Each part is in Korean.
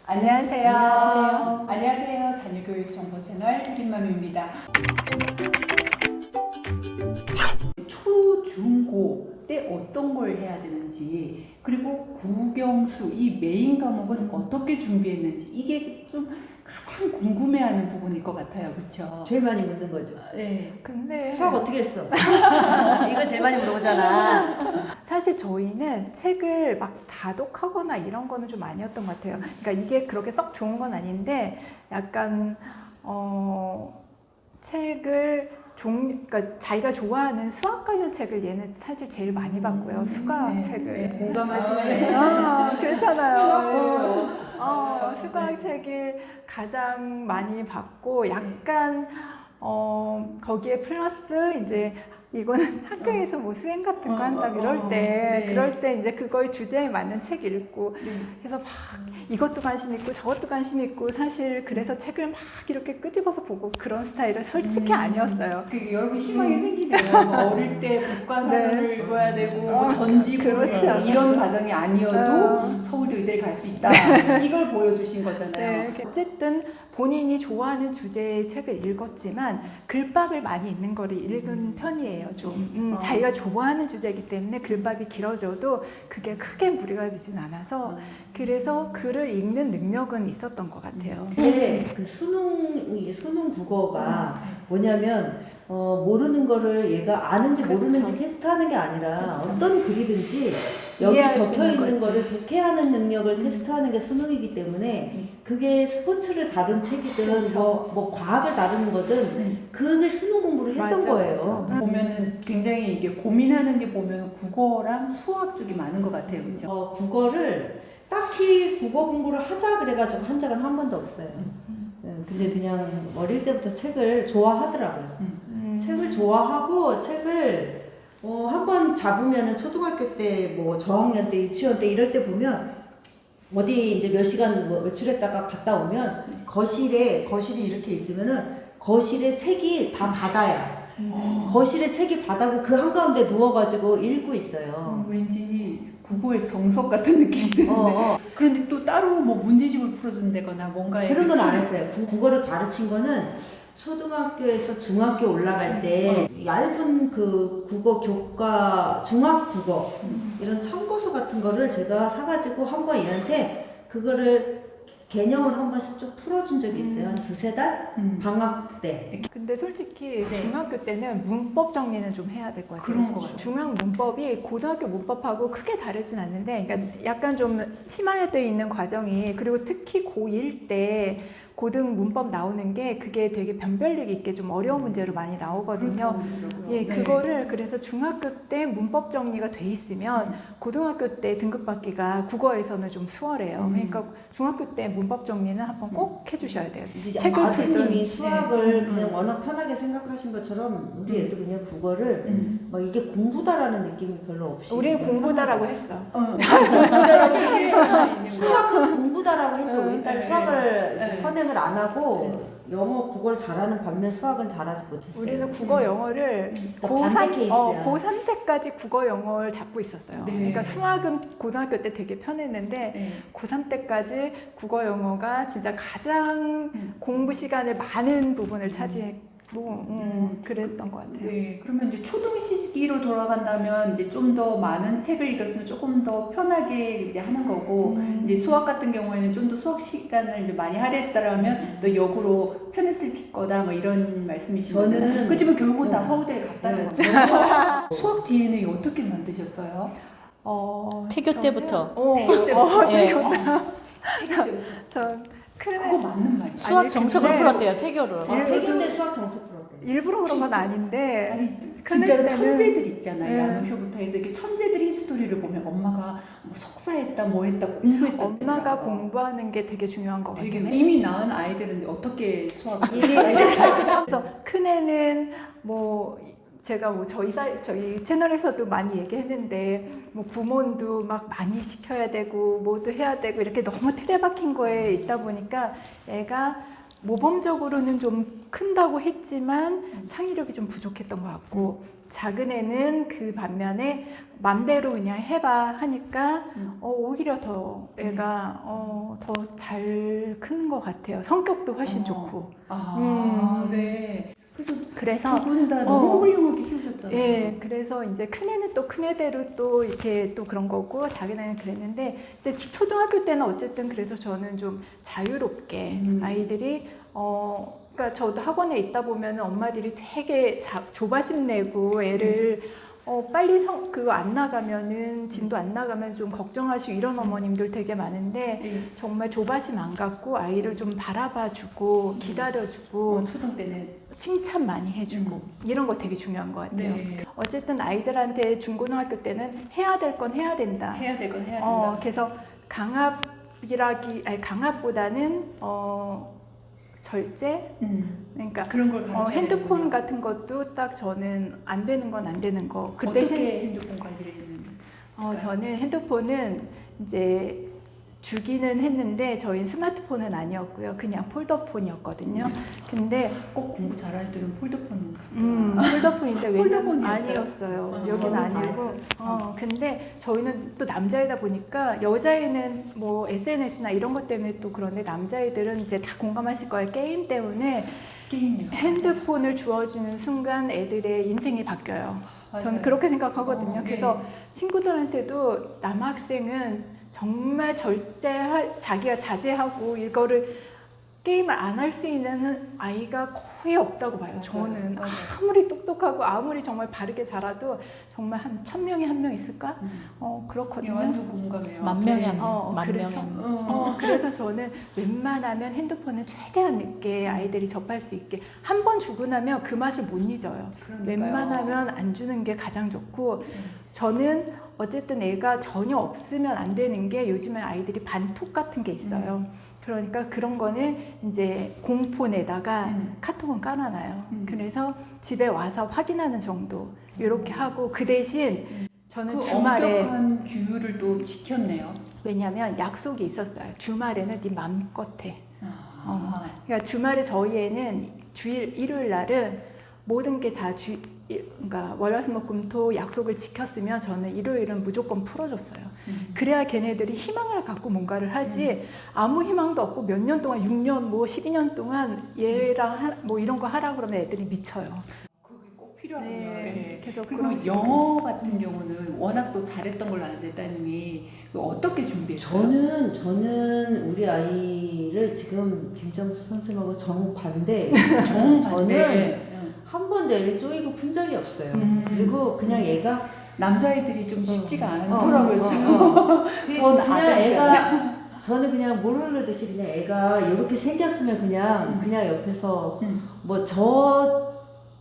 안녕하세요. 안녕하세요. 안녕하세요. 자녀교육 정보 채널 드림맘입니다. 초, 중, 고 때 어떤 걸 해야 되는지, 그리고 국영수 이 메인 과목은 어떻게 준비했는지, 이게 좀 가장 궁금해하는 부분일 것 같아요. 그렇죠? 제일 많이 묻는 거죠. 네. 근데 수학 어떻게 했어? 이거 제일 많이 물어보잖아. 사실 저희는 책을 막 다독하거나 이런 거는 좀 아니었던 것 같아요. 그러니까 이게 그렇게 썩 좋은 건 아닌데 약간 책을 그러니까 자기가 좋아하는 수학 관련 책을 얘는 사실 제일 많이 봤고요. 수학 책을. 네. 공감하시네. 그렇잖아요. 수학 책을 가장 많이 봤고 약간 거기에 플러스 이제 이거는 학교에서 뭐 수행 같은 거 한다 그럴 때 이제 그거의 주제에 맞는 책 읽고 그래서 막 이것도 관심 있고 저것도 관심 있고 사실 그래서 책을 막 이렇게 끄집어서 보고 그런 스타일은 솔직히 아니었어요. 여러분 희망이 생기네요. 뭐 어릴 때 국가사전을 읽어야 되고 뭐 전지고를 그렇죠. 이런 과정이 아니어도 서울대 의대를 갈 수 있다. 이걸 보여주신 거잖아요. 네, 어쨌든 본인이 좋아하는 주제의 책을 읽었지만 글밥을 많이 있는 거를 읽은 편이에요. 좀 자기가 좋아하는 주제이기 때문에 글밥이 길어져도 그게 크게 무리가 되진 않아서 그래서 글을 읽는 능력은 있었던 것 같아요. 근데 그 수능 국어가 뭐냐면 모르는 거를 얘가 아는지 그렇죠. 모르는지 테스트하는 게 아니라 어떤 글이든지 여기 이해할 수 적혀 있는 있는 거를 독해하는 능력을 테스트하는 게 수능이기 때문에 그게 스포츠를 다룬 책이든 그렇죠. 뭐 과학을 다루는 거든 그게 수능 공부를 했던 맞아, 거예요. 맞아. 보면은 굉장히 이게 고민하는 게 보면 국어랑 수학 쪽이 많은 것 같아요. 그렇죠? 국어를 딱히 국어 공부를 하자 그래가지고 한 적은 한 번도 없어요. 근데 그냥 어릴 때부터 책을 좋아하더라고요. 책을 좋아하고 책을 한 번 잡으면은 초등학교 때 뭐 저학년 때 유치원 때 이럴 때 보면 어디 이제 몇 시간 뭐 외출했다가 갔다 오면 거실이 이렇게 있으면은 거실에 책이 다 바다야. 거실에 책이 바다고 그 한가운데 누워가지고 읽고 있어요. 왠지 국어의 정석 같은 느낌이 드는데 그런데 또 따로 뭐 문제집을 풀어준다거나 뭔가에 그런 건 안 했어요. 국어를 가르친 거는 초등학교에서 중학교 올라갈 때 얇은 그 국어 교과 중학 국어 이런 참고서 같은 거를 제가 사가지고 한번 얘한테 그거를 개념을 한 번씩 쭉 풀어준 적이 있어요. 한 두세 달? 방학 때. 근데 솔직히 네. 중학교 때는 문법 정리는 좀 해야 될 것 같아요. 그런 거 같아요. 중학 문법이 고등학교 문법하고 크게 다르진 않는데, 그러니까 약간 좀 심화되어 있는 과정이 그리고 특히 고1 때 고등 문법 나오는 게 그게 되게 변별력 있게 좀 어려운 문제로 많이 나오거든요. 예, 네. 그거를 그래서 중학교 때 문법 정리가 돼 있으면 고등학교 때 등급받기가 국어에서는 좀 수월해요. 그러니까 중학교 때 문법 정리는 한번 꼭 해주셔야 돼요. 책을 아드님이 수학을 네. 그냥 워낙 편하게 생각하신 것처럼 우리 애도 그냥 국어를 막 이게 공부다라는 느낌이 별로 없이 우리는 그냥 공부다라고 했어. 공부다라고 이게 수학은 공부다라고 했죠. 우리 딸 네. 수학을 네. 이제 선행을 안 하고 영어, 국어를 잘하는 반면 수학은 잘하지 못했어요. 우리는 국어 영어를 그러니까 반대 케이스야. 고3 때까지 국어 영어를 잡고 있었어요. 네. 그러니까 수학은 고등학교 때 되게 편했는데 네. 고3 때까지 국어 영어가 진짜 가장 공부 시간을 많은 부분을 차지했고 그랬던 것 같아요. 네, 그러면 이제 초등 시기로 돌아간다면 이제 좀 더 많은 책을 읽었으면 조금 더 편하게 이제 하는 거고 이제 수학 같은 경우에는 좀 더 수학 시간을 이제 많이 할애했다라면 또 역으로 편했을 거다 뭐 이런 말씀이신 거잖아요. 그렇지만 결국은 다 서울대에 갔다는 거죠. 수학 DNA 어떻게 만드셨어요? 태교 때부터. 태교 때부터. 예. 태교 때부터. 전 그거 맞는 말이에요. 수학 정석을 근데 풀었대요, 태교를. 태교 때 수학 정석 풀었대. 일부러 그런 건 아닌데 아니 큰 진짜로 때는- 천재들 있잖아요. 네. 야노쇼부터 해서 이렇게 천재들 히스토리를 보면 엄마가 뭐 석사했다 뭐 했다 공부했다 엄마가 그러더라고요. 공부하는 게 되게 중요한 것 되게 같긴 해요. 이미 낳은 아이들은 어떻게 수학을 그래서 큰 애는 뭐 제가 뭐 저희 채널에서도 많이 얘기했는데 뭐 구몬도 막 많이 시켜야 되고 뭐도 해야 되고 이렇게 너무 틀에 박힌 거에 있다 보니까 애가 모범적으로는 좀 큰다고 했지만 창의력이 좀 부족했던 것 같고 작은 애는 그 반면에 맘대로 그냥 해봐 하니까 오히려 더 애가 더 잘 크는 것 같아요. 성격도 훨씬 좋고. 네. 그래서 두 분 다 너무 훌륭하게 키우셨잖아요. 예, 그래서 이제 큰애는 또 큰애대로 또 이렇게 또 그런 거고 작은애는 그랬는데 이제 초등학교 때는 어쨌든 그래도 저는 좀 자유롭게 아이들이 그러니까 저도 학원에 있다 보면 엄마들이 되게 조바심 내고 애를 빨리 그거 안 나가면은 진도 안 나가면 좀 걱정하시고 이런 어머님들 되게 많은데 정말 조바심 안 갖고 아이를 좀 바라봐주고 기다려주고 초등 때는 칭찬 많이 해주고 이런 거 되게 중요한 것 같아요. 네. 어쨌든 아이들한테 중고등학교 때는 해야 될 건 해야 된다. 해야 될 건 해야 된다. 그래서 강압보다는 절제. 그러니까 그런 걸 가르쳐야 핸드폰 되는군요. 같은 것도 딱 저는 안 되는 건 안 되는 거. 그 어떻게 대신 핸드폰 관리를 했는지. 저는 핸드폰은 이제 주기는 했는데 저희는 스마트폰은 아니었고요. 그냥 폴더폰이었거든요. 근데 꼭 공부 잘할 때는 폴더폰 같더라. 폴더폰인데 왜냐면 폴더폰이었어요? 아니었어요. 여기는 저는 아니고. 근데 저희는 또 남자이다 보니까 여자애는 뭐 SNS나 이런 것 때문에 또 그런데 남자애들은 이제 다 공감하실 거예요. 게임 때문에 게임이요. 핸드폰을 주어주는 순간 애들의 인생이 바뀌어요. 맞아요. 저는 그렇게 생각하거든요. 네. 그래서 친구들한테도 남학생은 정말 자기가 자제하고 이거를 게임을 안 할 수 있는 아이가 거의 없다고 봐요. 저는 맞아요. 아무리 똑똑하고 아무리 정말 바르게 자라도 정말 한 1000명에 1명 있을까? 그렇거든요. 완전 공감해요. 만 명에 한 네. 명, 만 그래서, 명에 한 명. 그래서 저는 웬만하면 핸드폰을 최대한 늦게 아이들이 접할 수 있게 한 번 주고 나면 그 맛을 못 잊어요. 그러니까요. 웬만하면 안 주는 게 가장 좋고 저는 어쨌든 애가 전혀 없으면 안 되는 게 요즘에 아이들이 반톡 같은 게 있어요. 그러니까 그런 거는 이제 공폰에다가 카톡은 깔아놔요. 그래서 집에 와서 확인하는 정도 이렇게 하고 그 대신 저는 그 주말에 엄격한 규율을 또 지켰네요. 왜냐면 약속이 있었어요. 주말에는 네 맘껏 해. 아. 그러니까 주말에 저희 애는 일요일 날은 모든 게 다 그러니까 월화수목금토 약속을 지켰으면 저는 일요일은 무조건 풀어줬어요. 그래야 걔네들이 희망을 갖고 뭔가를 하지 아무 희망도 없고 몇 년 동안 6년 뭐 12년 동안 얘랑 뭐 이런 거 하라 그러면 애들이 미쳐요. 그게 꼭 필요하군요. 네. 네. 그래서 그리고 그런 식으로. 영어 같은 경우는 워낙 또 잘했던 걸로 아는데 따님이 어떻게 준비했어요? 저는 우리 아이를 지금 김정수 선생님하고 정반대. 정반대. 한 번도 애를 쪼이고 푼 적이 없어요. 그리고 그냥 얘가 남자애들이 좀 쉽지가 않더라고요 지금. 전 그냥 아들이잖아요. 저는 그냥 모르듯이 그냥 애가 이렇게 생겼으면 그냥 옆에서 뭐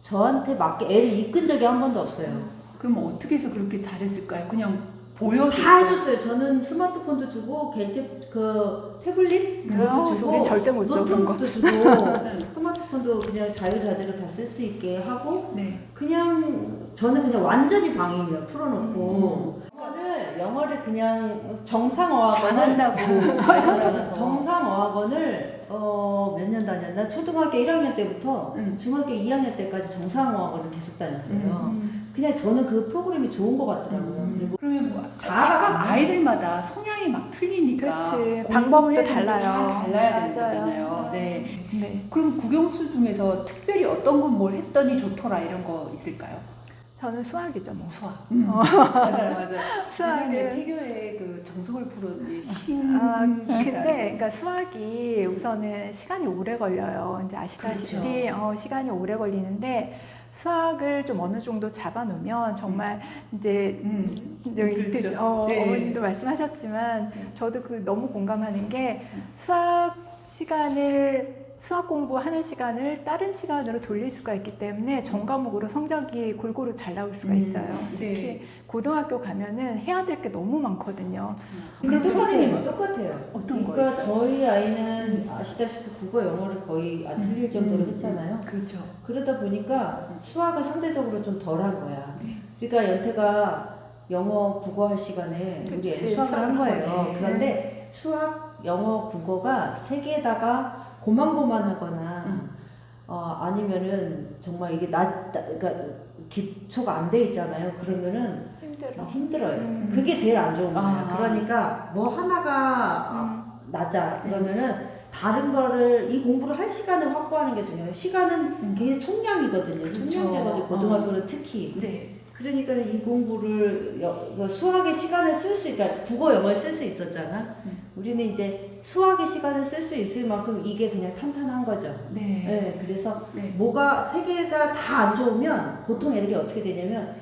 저한테 맞게 애를 이끈 적이 한 번도 없어요. 그럼 어떻게 해서 그렇게 잘했을까요? 그냥 보여줬어요. 다 해줬어요. 저는 스마트폰도 주고 그 태블릿 그것도 주고 우린 절대 못 줘, 그런 거. 노트북도 주고 스마트폰도 그냥 자유자재로 다 쓸 수 있게 하고 네. 그냥 저는 그냥 완전히 방임이에요. 풀어놓고 영어를 그냥 정상어학원을 잘한다고 말씀하셔서. 정상어학원을 몇 년 다녔나? 초등학교 1학년 때부터 중학교 2학년 때까지 정상어학원을 계속 다녔어요. 그냥 저는 그 프로그램이 좋은 것 같더라고요. 그리고 그러면 뭐 각각 아이들마다 성향이 막 틀리니까 그치. 방법도 공부해야 되는 게 달라요. 다 달라야 되는 맞아요. 거잖아요. 네. 네. 그럼 국영수 중에서 특별히 어떤 건 뭘 했더니 좋더라 이런 거 있을까요? 저는 수학이죠 뭐. 수학. 맞아요. 수학은- 세상에 태교의 그 정석을 풀은 신. 근데 그러니까 수학이 우선은 시간이 오래 걸려요. 이제 아시다시피 시간이 오래 걸리는데 수학을 좀 어느 정도 잡아놓으면 정말 이제 네. 어머님도 말씀하셨지만 저도 그 너무 공감하는 게 수학 공부하는 시간을 다른 시간으로 돌릴 수가 있기 때문에 전 과목으로 성적이 골고루 잘 나올 수가 있어요. 특히 네. 고등학교 가면은 해야 될 게 너무 많거든요. 근데 선생님은 똑같아요. 어떤 그러니까 거였어요? 저희 아이는 아시다시피 국어 영어를 거의 안 틀릴 정도로 했잖아요. 그렇죠. 그러다 보니까 수학은 상대적으로 좀 덜한 거야. 그러니까 연태가 영어 국어 할 시간에 우리 애는 그치, 수학을 한 거예요. 네. 그런데 수학, 영어, 국어가 세 개다가 고만고만하거나 아니면은 정말 이게 그러니까 기초가 안 돼 있잖아요. 그러면은 힘들어요. 그게 제일 안 좋은 거예요. 그러니까 뭐 하나가 낮아 그러면은 다른 거를 이 공부를 할 시간을 확보하는 게 중요해요. 시간은 굉장히 총량이거든요. 그렇죠. 총량제거든요. 고등학교는 특히. 네. 그러니까 이 공부를 수학의 시간을 쓸 수, 그러니까 국어 영어를 쓸 수 있었잖아. 우리는 이제 수학의 시간을 쓸 수 있을 만큼 이게 그냥 탄탄한 거죠. 네. 네, 그래서 네. 뭐가 세 개가 다 안 좋으면 보통 애들이 어떻게 되냐면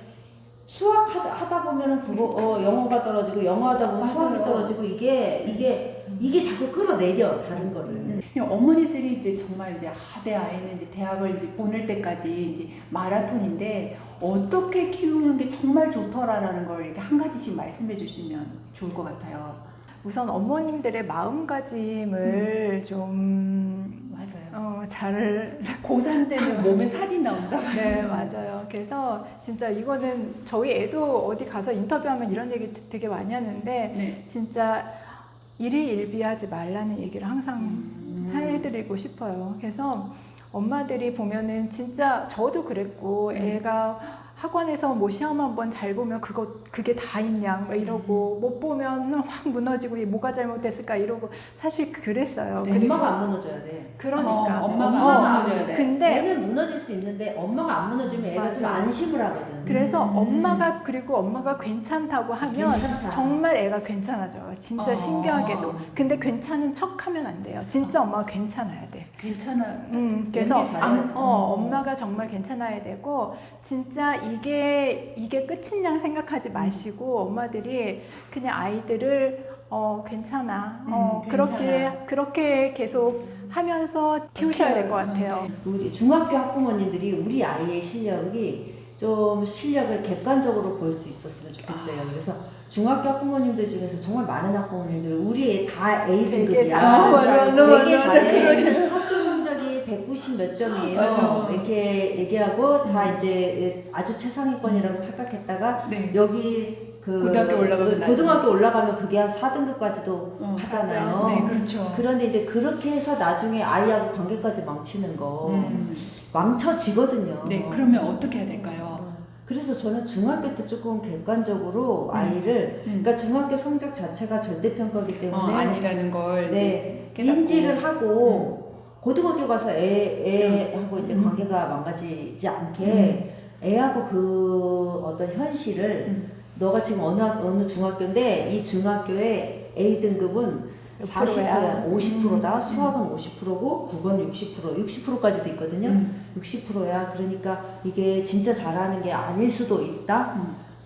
수학 하다 보면은 영어가 떨어지고 영어 하다 보면 맞아요. 수학이 떨어지고 이게 자꾸 끌어내려 다른 거를. 그냥 어머니들이 이제 정말 이제 내 아이는 이제 대학을 이제 보낼 때까지 이제 마라톤인데 어떻게 키우는 게 정말 좋더라라는 걸 이렇게 한 가지씩 말씀해 주시면 좋을 것 같아요. 우선 어머님들의 마음가짐을 좀 맞아요. 잘 고3 되면 몸에 살이 나온다. 네, 맞아요. 그래서 진짜 이거는 저희 애도 어디 가서 인터뷰하면 이런 얘기 되게 많이 하는데 네. 진짜 일희일비하지 말라는 얘기를 항상 해드리고 싶어요. 그래서 엄마들이 보면은 진짜 저도 그랬고 애가 학원에서 뭐 시험 한번 잘 보면 그게 다 있냐 막 이러고 못 보면 확 무너지고 뭐가 잘못됐을까 이러고 사실 그랬어요. 네. 그리고 엄마가 안 무너져야 돼. 그러니까 엄마가 안 무너져야 돼. 근데 얘는 무너질 수 있는데 엄마가 안 무너지면 애가 좀 맞아. 안심을 하거든. 그래서 엄마가 괜찮다고 하면 괜찮다. 정말 애가 괜찮아져요. 진짜 신기하게도. 근데 괜찮은 척하면 안 돼요. 진짜 엄마가 괜찮아야 돼. 괜찮아. 그래서 연기 잘해야지. 엄마가 정말 괜찮아야 되고 진짜 이게 끝인 양 생각하지 마시고 엄마들이 그냥 아이들을 괜찮아. 그렇게 계속 하면서 키우셔야 될 것 같아요. 우리 중학교 학부모님들이 우리 아이의 실력을 객관적으로 볼 수 있었으면 좋겠어요. 그래서 중학교 학부모님들 중에서 정말 많은 학부모님들 우리 애 다 A 등급이야. 되게 잘해. 학교 성적이 190 몇 점이에요. 이렇게 얘기하고 다 이제 아주 최상위권이라고 착각했다가 네. 여기 고등학교 올라가면 그게 한 4등급까지도 가잖아요. 네, 그렇죠. 그런데 이제 그렇게 해서 나중에 아이하고 관계까지 망치는 거 망쳐지거든요. 네, 그러면 어떻게 해야 될까요? 그래서 저는 중학교 때 조금 객관적으로 아이를 그러니까 중학교 성적 자체가 절대평가이기 때문에 아니라는 걸 네, 깨닫고. 인지를 하고 고등학교 가서 애하고 이제 관계가 망가지지 않게 애하고 그 어떤 현실을 너가 지금 어느 중학교인데 이 중학교의 A 등급은 40%야, 50%다. 수학은 50%고 국어는 60%까지도 있거든요. 60%야. 그러니까 이게 진짜 잘하는 게 아닐 수도 있다.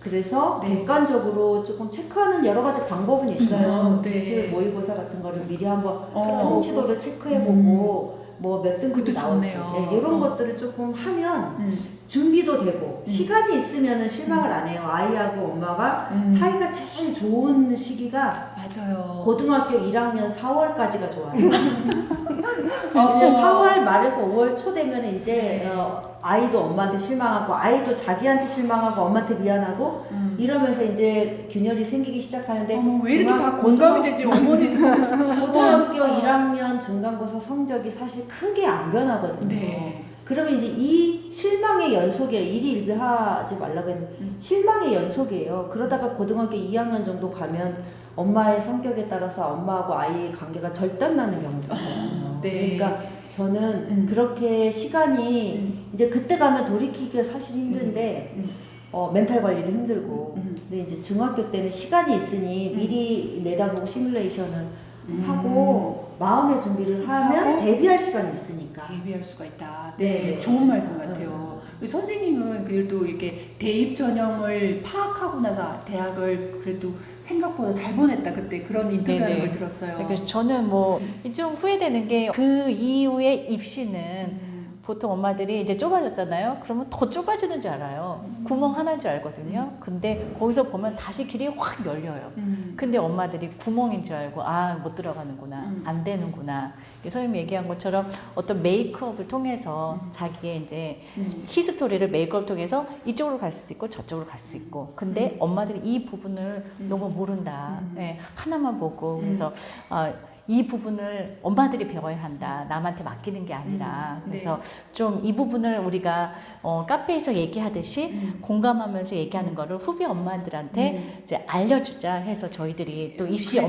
그래서 네. 객관적으로 조금 체크하는 여러 가지 방법은 있어요. 네. 기출 모의고사 같은 거를 미리 한번 어. 성취도를 체크해보고 뭐 몇 등급이 그것도 나올지 좋네요. 네, 이런 것들을 조금 하면 준비도 되고 시간이 있으면은 실망을 안 해요. 아이하고 엄마가 사이가 제일 좋은 시기가 맞아요. 고등학교 1학년 4월까지가 좋아요. 이제 4월 말에서 5월 초 되면 이제 아이도 엄마한테 실망하고 아이도 자기한테 실망하고 엄마한테 미안하고 이러면서 이제 균열이 생기기 시작하는데 왜 이렇게 다 공감이 되지? 어머니도 고등학교 1학년 중간고사 성적이 사실 크게 안 변하거든요. 네. 그러면 이제 이 실망의 연속이에요. 일희일비하지 말라고 했는데 실망의 연속이에요. 그러다가 고등학교 2학년 정도 가면 엄마의 성격에 따라서 엄마하고 아이의 관계가 절단나는 경우도 있어요. 네. 그러니까 저는 그렇게 시간이 이제 그때 가면 돌이키기가 사실 힘든데 멘탈 관리도 힘들고 근데 이제 중학교 때는 시간이 있으니 미리 내다보고 시뮬레이션을 하고 마음의 준비를 하면 대비할 시간이 있으니까. 대비할 수가 있다. 네. 네, 좋은 말씀 같아요. 선생님은 그래도 이렇게 대입 전형을 파악하고 나서 대학을 그래도 생각보다 잘 보냈다 그때 그런 인터뷰하는 네네. 걸 들었어요. 그래서 저는 뭐 좀 후회되는 게 그 이후에 입시는 보통 엄마들이 이제 좁아졌잖아요. 그러면 더 좁아지는 줄 알아요. 구멍 하나인 줄 알거든요. 근데 거기서 보면 다시 길이 확 열려요. 근데 엄마들이 구멍인 줄 알고 못 들어가는구나, 안 되는구나. 선생님이 얘기한 것처럼 어떤 메이크업을 통해서 자기의 이제 히스토리를 메이크업을 통해서 이쪽으로 갈 수도 있고 저쪽으로 갈 수 있고. 근데 엄마들이 이 부분을 너무 모른다. 예, 하나만 보고 그래서 이 부분을 엄마들이 배워야 한다. 남한테 맡기는 게 아니라. 그래서 좀 이 부분을 우리가 카페에서 얘기하듯이 공감하면서 얘기하는 거를 후배 엄마들한테 이제 알려주자 해서 저희들이 또 입시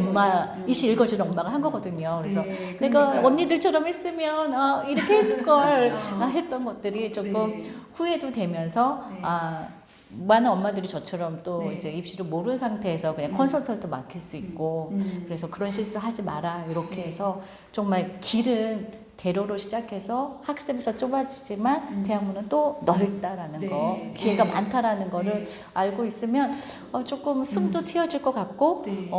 입시 읽어주는 엄마가 한 거거든요. 그래서 네, 내가 그러니까요. 언니들처럼 했으면 이렇게 했을 걸 했던 것들이 조금 네. 후회도 되면서 네. 많은 엄마들이 저처럼 또 네. 이제 입시를 모르는 상태에서 그냥 컨설턴트 맡길 수 있고 그래서 그런 실수 하지 마라 이렇게 네. 해서 정말 길은 대로로 시작해서 학습에서 좁아지지만 대학문은 또 넓다라는 네. 거 기회가 네. 많다라는 거를 네. 알고 있으면 조금 숨도 튀어질 것 같고 네.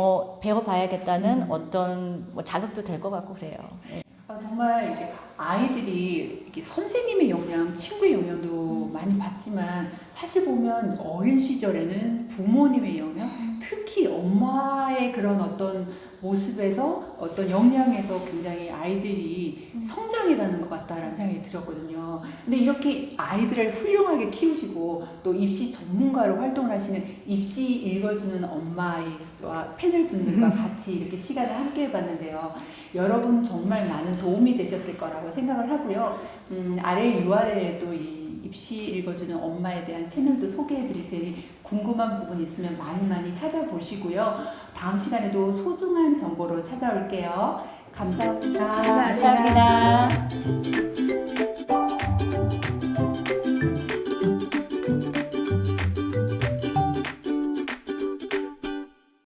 배워봐야겠다는 어떤 뭐 자극도 될 것 같고 그래요. 네. 정말 이렇게 아이들이 이렇게 선생님의 영향, 친구의 영향도 많이 받지만 사실 보면 어린 시절에는 부모님의 영향, 특히 엄마의 그런 어떤 모습에서 어떤 영향에서 굉장히 아이들이 성장해가는 것 같다라는 생각이 들었거든요. 근데 이렇게 아이들을 훌륭하게 키우시고 또 입시 전문가로 활동을 하시는 입시 읽어주는 엄마와 패널분들과 같이 이렇게 시간을 함께 해봤는데요. 여러분 정말 많은 도움이 되셨을 거라고 생각을 하고요. 아래 URL에도 이 입시 읽어주는 엄마에 대한 채널도 소개해 드릴 테니 궁금한 부분 있으면 많이 찾아보시고요. 다음 시간에도 소중한 정보로 찾아올게요. 감사합니다. 감사합니다.